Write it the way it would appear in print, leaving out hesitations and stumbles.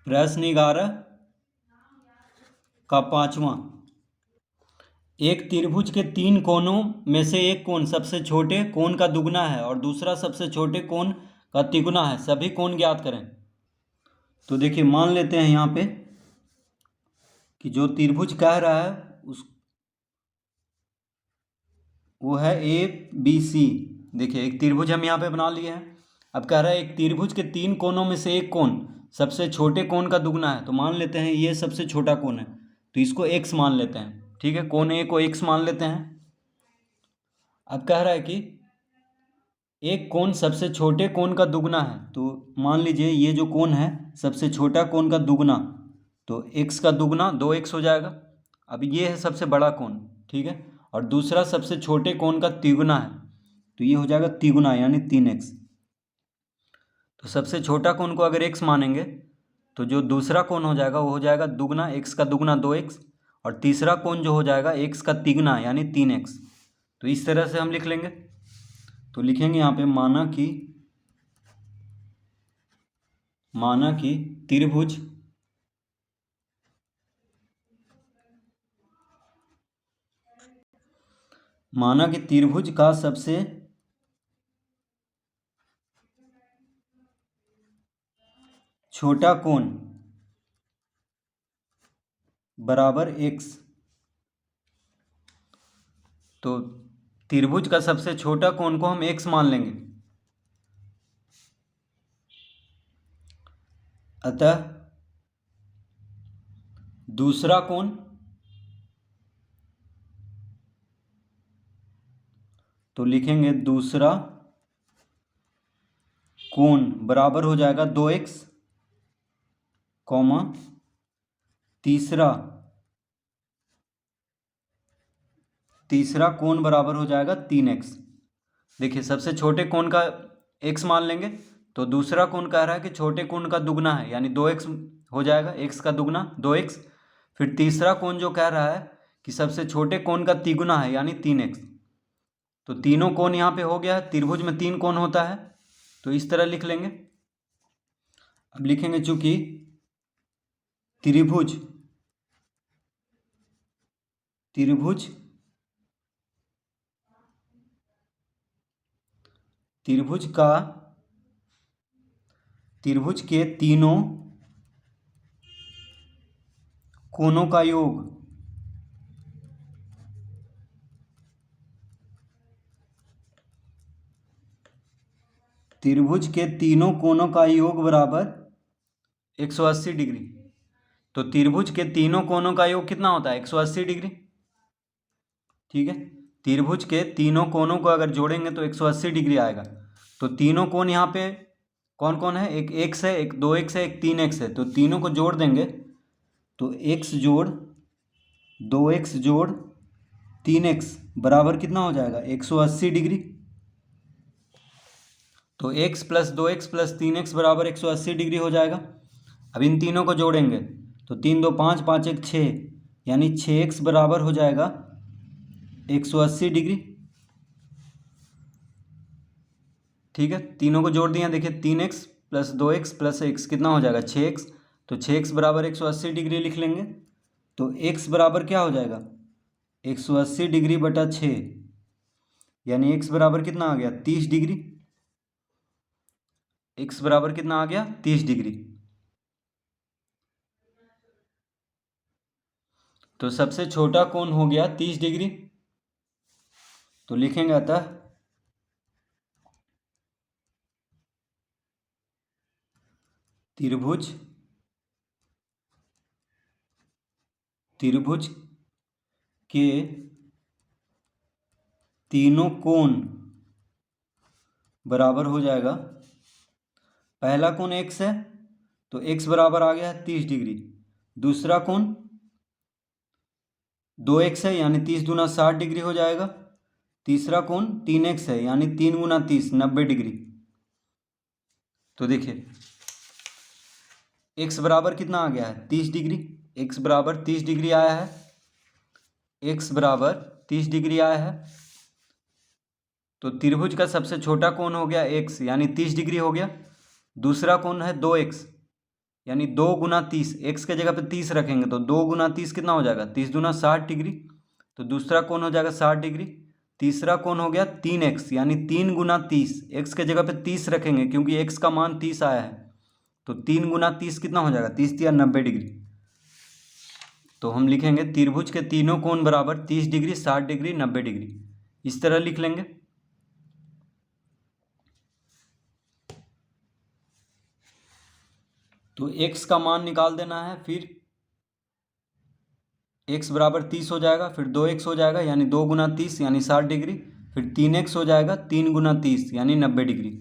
प्रश्न 11 का पांचवा। एक त्रिभुज के तीन कोनों में से एक कोण सबसे छोटे कोण का दुगना है और दूसरा सबसे छोटे कोण का तिगुना है, सभी कोण ज्ञात करें। तो देखिए, मान लेते हैं यहाँ पे कि जो त्रिभुज कह रहा है उस वो है ABC। देखिए, एक त्रिभुज हम यहाँ पे बना लिए हैं। अब कह रहा है एक त्रिभुज के तीन कोनों में से एक कोण सबसे छोटे कोण का दुगना है। तो मान लेते हैं ये सबसे छोटा कोण है, तो इसको x मान लेते हैं। ठीक है, कोण A को x मान लेते हैं। अब कह रहा है कि एक कोण सबसे छोटे कोण का दुगना है, तो मान लीजिए ये जो कोण है सबसे छोटा कोण का दुगना, तो x का दुगना 2x हो जाएगा। अब ये है सबसे बड़ा कोण, ठीक है, और दूसरा सबसे छोटे कोण का तिगुना है, तो ये हो जाएगा तिगुना यानी 3x। तो सबसे छोटा कोण को अगर x मानेंगे तो जो दूसरा कोण हो जाएगा वो हो जाएगा दुगना, x का दुगना 2x, और तीसरा कोण जो हो जाएगा x का तिगुना यानी 3x। तो इस तरह से हम लिख लेंगे। तो लिखेंगे यहाँ पे माना कि त्रिभुज का सबसे छोटा कोण बराबर x। तो त्रिभुज का सबसे छोटा कोण को हम x मान लेंगे। अतः दूसरा कोण तो लिखेंगे दूसरा कोण बराबर हो जाएगा 2x, कॉमा तीसरा कोण बराबर हो जाएगा 3x। देखिए, सबसे छोटे कोण का x मान लेंगे तो दूसरा कोण कह रहा है कि छोटे कोण का दुगना है यानी 2x हो जाएगा, x का दुगना 2x। फिर तीसरा कोण जो कह रहा है कि सबसे छोटे कोण का तिगुना है यानी 3x। तो तीनों कोण यहाँ पे हो गया है। त्रिभुज में 3 कोण होता है, तो इस तरह लिख लेंगे। अब लिखेंगे चूंकि त्रिभुज त्रिभुज के तीनों कोणों का योग बराबर 180 डिग्री। तो त्रिभुज के तीनों कोणों का योग कितना होता है? 180 डिग्री। ठीक है, त्रिभुज के तीनों कोणों को अगर जोड़ेंगे तो 180 डिग्री आएगा। तो तीनों कोण यहाँ पे कौन कौन है? एक x है, एक 2x है, एक 3x है। तो तीनों को जोड़ देंगे तो x जोड़ 2x जोड़ 3x बराबर कितना हो जाएगा? 180 डिग्री। तो x plus 2x plus 3x बराबर 180 डिग्री हो जाएगा। अब इन तीनों को जोड़ेंगे तो 3 2 5 5 1 6 यानी 6x बराबर हो जाएगा 180 डिग्री। ठीक है, तीनों को जोड़ दिया। देखिए, 3x plus 2x plus x कितना हो जाएगा? 6x। तो 6x बराबर 180 डिग्री लिख लेंगे। तो x बराबर क्या हो जाएगा? 180 डिग्री बटा 6 यानी x बराबर कितना आ गया? 30 डिग्री। x बराबर कितना आ गया? 30 डिग्री। तो सबसे छोटा कोण हो गया 30 डिग्री। तो लिखेंगे अतः त्रिभुज के तीनों कोण बराबर हो जाएगा, पहला कोण x है तो x बराबर आ गया 30 डिग्री। दूसरा कोण 2x है यानी 30 दूना 60 डिग्री हो जाएगा। तीसरा कोण 3x है यानी 3 गुना 30 90 डिग्री। तो देखिए, x बराबर कितना आ गया है? 30 डिग्री। x बराबर 30 डिग्री आया है। x बराबर 30 डिग्री आया है। तो त्रिभुज का सबसे छोटा कोण हो गया x यानी 30 डिग्री हो गया। दूसरा कोण है 2x यानी 2 × 30, एक्स के जगह पे 30 रखेंगे तो 2 × 30 कितना हो जाएगा, 30×2 = 60 डिग्री। तो दूसरा कोण हो जाएगा 60 डिग्री। तीसरा कोण हो गया 3x, यानी 3 × 30, एक्स के जगह पे 30 रखेंगे क्योंकि एक्स का मान 30 आया है। तो 3 × 30 कितना हो जाएगा, 30×3 = 90 डिग्री। तो हम लिखेंगे त्रिभुज के तीनों कोण बराबर 30 डिग्री, 60 डिग्री, 90 डिग्री। इस तरह लिख लेंगे। तो x का मान निकाल देना है, फिर x बराबर 30 हो जाएगा, फिर 2x हो जाएगा यानी 2 × 30 यानी 60 डिग्री, फिर 3x हो जाएगा 3 × 30 यानी 90 डिग्री।